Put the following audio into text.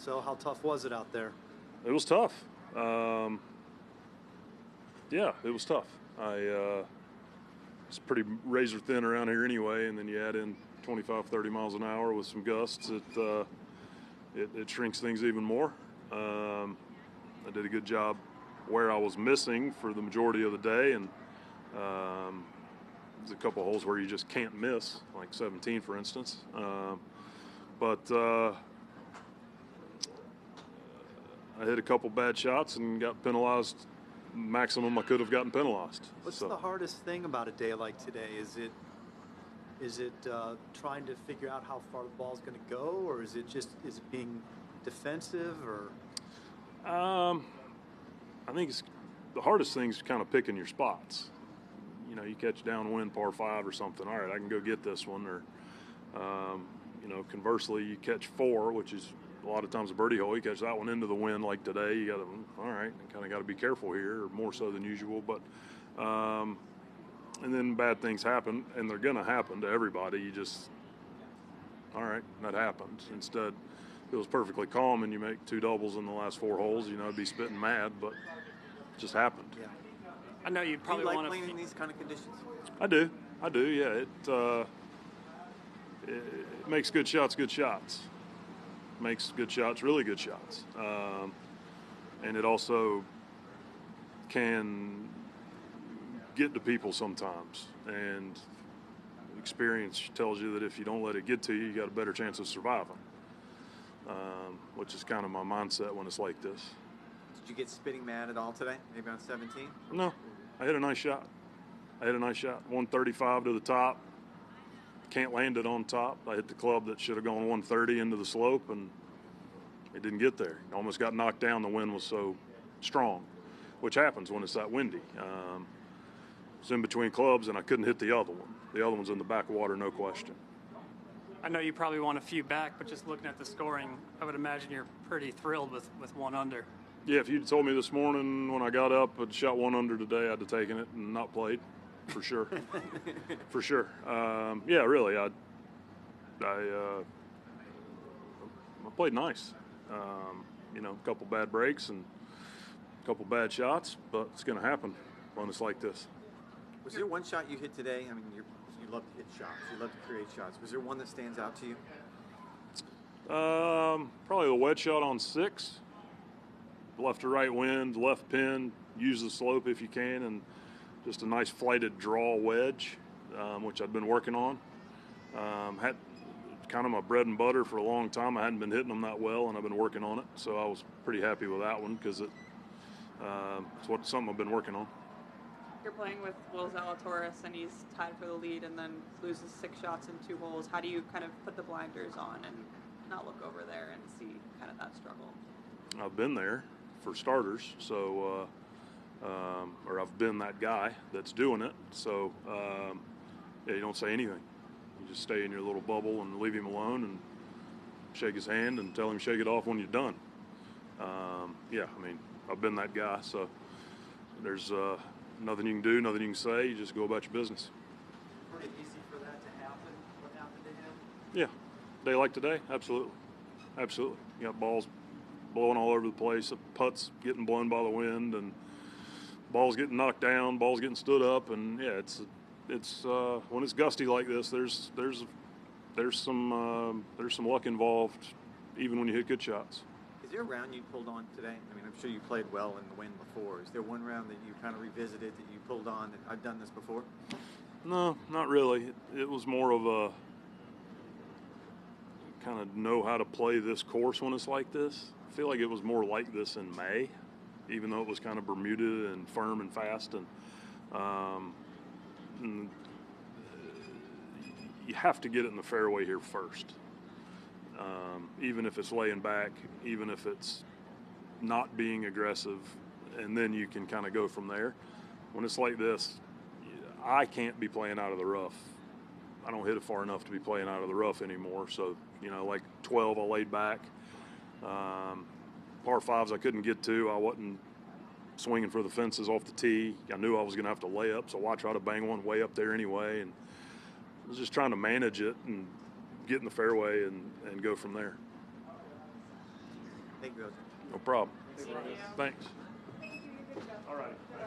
So how tough was it out there? It was tough. Yeah, it was tough. It's pretty razor thin around here anyway, and then you add in 25, 30 miles an hour with some gusts, it shrinks things even more. I did a good job where I was missing for the majority of the day, and there's a couple holes where you just can't miss, like 17, for instance. But I hit a couple bad shots and got penalized maximum I could have gotten penalized. What's the hardest thing about a day like today? Is it trying to figure out how far the ball's going to go, or is it being defensive, or? I think the hardest thing is kind of picking your spots. You know, you catch downwind par 5 or something. All right, I can go get this one. Or, conversely, you catch 4, which is a lot of times a birdie hole. You catch that one into the wind like today. You got to, all right, kind of got to be careful here, or more so than usual. But, and then bad things happen, and they're going to happen to everybody. You just, all right, that happened. Instead, if it was perfectly calm and you make 2 doubles in the last 4 holes, I'd be spitting mad, but it just happened. Yeah. I know you probably want want to playing in these kind of conditions. I do. Yeah, it makes good shots good shots. Makes good shots really good shots, and it also can get to people sometimes. And experience tells you that if you don't let it get to you, you got a better chance of surviving. Which is kind of my mindset when it's like this. Did you get spitting mad at all today? Maybe on 17? No, I hit a nice shot. 135 to the top. Can't land it on top. I hit the club that should have gone 130 into the slope, and it didn't get there. Almost got knocked down. The wind was so strong, which happens when it's that windy. It's in between clubs, and I couldn't hit the other one. The other one's in the back water, no question. I know you probably want a few back, but just looking at the scoring, I would imagine you're pretty thrilled with 1 under. Yeah, if you'd told me this morning when I got up I'd shot 1 under today, I'd have taken it and not played, for sure. For sure. Yeah, really. I played nice. A couple bad breaks and a couple bad shots, but it's going to happen when it's like this. Was there one shot you hit today? I mean, you love to hit shots. You love to create shots. Was there one that stands out to you? Probably the wedge shot on 6. Left to right wind, left pin, use the slope if you can, and just a nice flighted draw wedge, which I've been working on. Had kind of my bread and butter for a long time. I hadn't been hitting them that well, and I've been working on it. So I was pretty happy with that one because it's something I've been working on. You're playing with Will Zalatoris, and he's tied for the lead and then loses 6 shots in 2 holes. How do you kind of put the blinders on and not look over there and see kind of that struggle? I've been there, for starters, so or I've been that guy that's doing it. So you don't say anything. You just stay in your little bubble and leave him alone and shake his hand and tell him shake it off when you're done. I've been that guy. So there's nothing you can do, nothing you can say. You just go about your business. Pretty easy for that to happen. What happened to him? Yeah, day like today, absolutely. You got balls blowing all over the place, putts getting blown by the wind, and balls getting knocked down, balls getting stood up, and yeah, it's when it's gusty like this, there's some luck involved, even when you hit good shots. Is there a round you pulled on today? I mean, I'm sure you played well in the wind before. Is there one round that you kind of revisited that you pulled on that I've done this before? No, not really. It was more of a kind of know how to play this course when it's like this. I feel like it was more like this in May, even though it was kind of Bermuda and firm and fast. And you have to get it in the fairway here first. Even if it's laying back, even if it's not being aggressive, and then you can kind of go from there. When it's like this, I can't be playing out of the rough. I don't hit it far enough to be playing out of the rough anymore. So, like 12, I laid back. Par 5s I couldn't get to. I wasn't swinging for the fences off the tee. I knew I was going to have to lay up, so I tried to bang one way up there anyway. And I was just trying to manage it and get in the fairway and go from there. Thank you, Coach. No problem. Thank you. Thanks. All right.